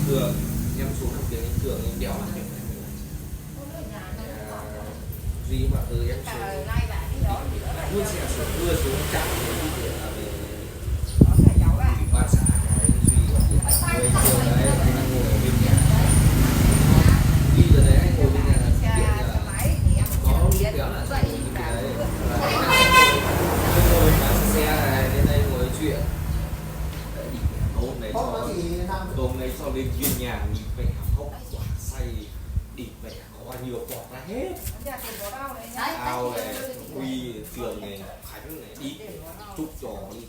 Cường em xuống làm việc anh Cường em đéo làm việc này gì mà từ em xuống luôn sẽ xuống mưa xuống chạm đến cái việc là về ủy ban xã cái duy người Cường đấy anh đang ngồi ở bên nhà đi từ đấy anh ngồi bên nhà là tiện là có kéo là cái đấy ngồi bán xe này đến đây ngồi chuyện hôm nay sau lên chuyên nhà nhìn vẻ hốc quả say địt vẻ có bao nhiêu quả ra hết ao này Huy Trường này Khánh này đi chúc trò đi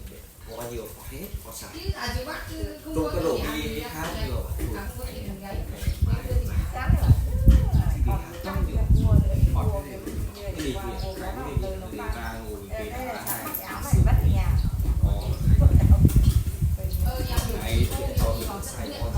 có bao nhiêu quả hết có sải tôi có đổ đi khác nhiều cái đi ta ngồi về này cho mình sai con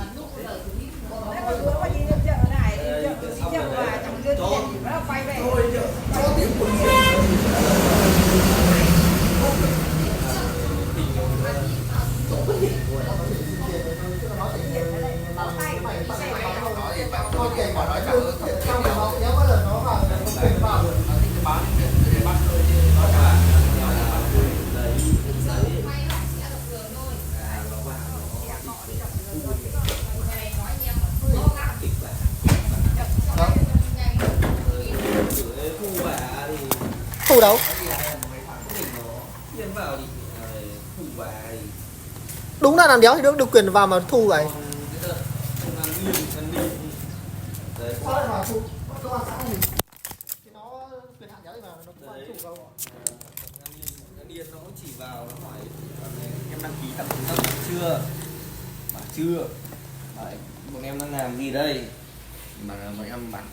thu đâu đúng là làm đéo thì được quyền vào mà thu vậy. Nó chỉ vào nó hỏi em đăng ký tập trung cấp chưa, bảo chưa. Đấy, bọn em đang làm gì đây mà bọn em bán